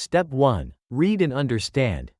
Step 1. Read and understand.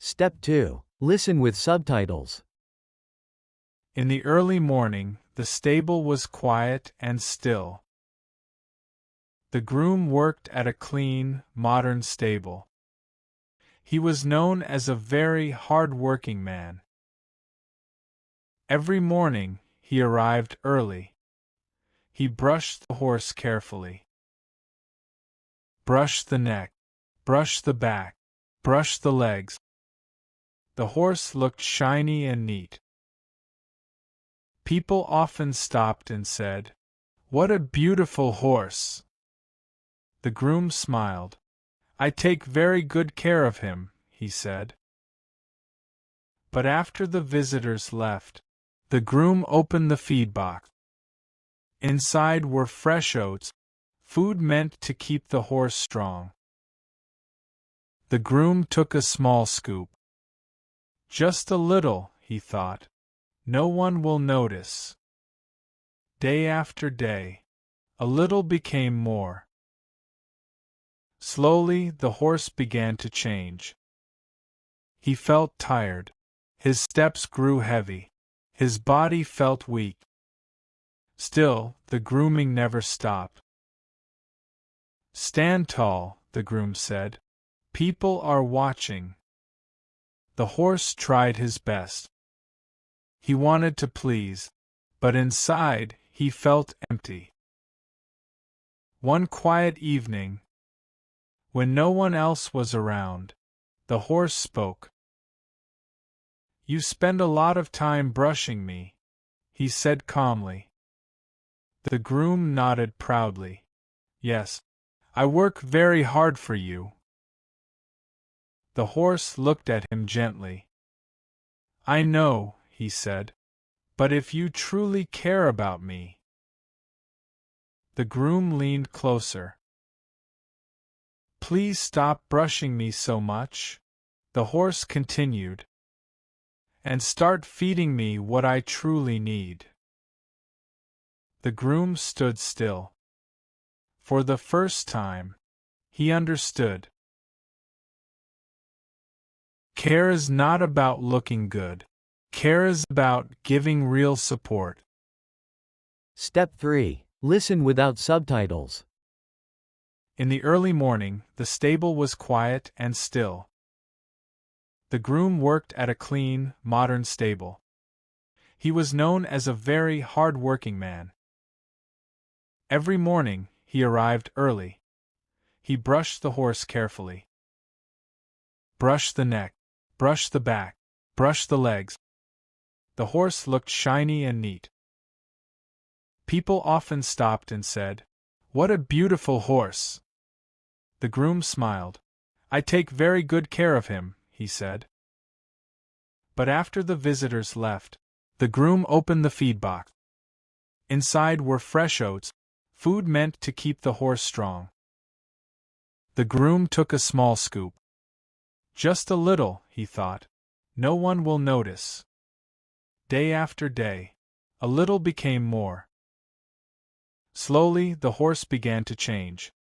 Step 2. Listen with subtitles. In the early morning, the stable was quiet and still. The groom worked at a clean, modern stable. He was known as a very hard-working man. Every morning, he arrived early. He brushed the horse carefully. Brushed the neck, brushed the back, brushed the legs. The horse looked shiny and neat. People often stopped and said, "What a beautiful horse!" The groom smiled. "I take very good care of him," he said. But after the visitors left, the groom opened the feed box. Inside were fresh oats, food meant to keep the horse strong. The groom took a small scoop. Just a little, he thought. No one will notice. Day after day, a little became more. Slowly, the horse began to change. He felt tired. His steps grew heavy. His body felt weak. Still, the grooming never stopped. "Stand tall," the groom said. "People are watching." The horse tried his best. He wanted to please, but inside, he felt empty. One quiet evening, when no one else was around, the horse spoke. "You spend a lot of time brushing me," he said calmly. The groom nodded proudly. Yes, I work very hard for you. The horse looked at him gently. I know, he said, but if you truly care about me. The groom leaned closer. Please stop brushing me so much, the horse continued, and start feeding me what I truly need. The groom stood still. For the first time, he understood. Care is not about looking good. Care is about giving real support. Step 3. Listen without subtitles. In the early morning, the stable was quiet and still. The groom worked at a clean, modern stable. He was known as a very hard-working man. Every morning, he arrived early. He brushed the horse carefully. Brush the neck, brush the back, brush the legs. The horse looked shiny and neat. People often stopped and said, "What a beautiful horse!" The groom smiled. "I take very good care of him," he said. But after the visitors left, the groom opened the feed box. Inside were fresh oats, food meant to keep the horse strong. The groom took a small scoop. Just a little, he thought. No one will notice. Day after day, a little became more. Slowly, the horse began to change.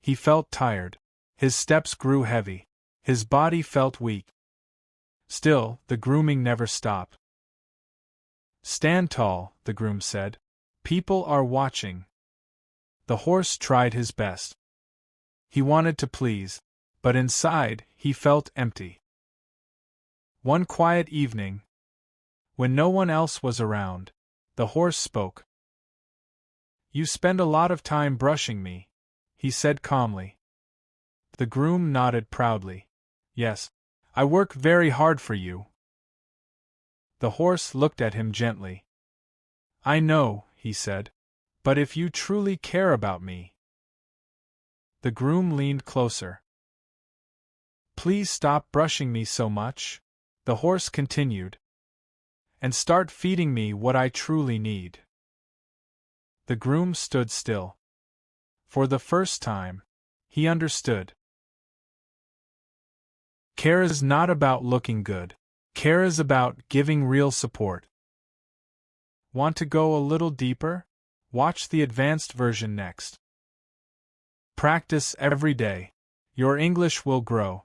He felt tired. His steps grew heavy. His body felt weak. Still, the grooming never stopped. Stand tall, the groom said. People are watching. The horse tried his best. He wanted to please, but inside, he felt empty. One quiet evening, when no one else was around, the horse spoke. You spend a lot of time brushing me, he said calmly. The groom nodded proudly. Yes, I work very hard for you. The horse looked at him gently. I know, he said, but if you truly care about me. The groom leaned closer. Please stop brushing me so much, the horse continued, and start feeding me what I truly need. The groom stood still. For the first time, he understood. Care is not about looking good. Care is about giving real support. Want to go a little deeper? Watch the advanced version next. Practice every day. Your English will grow.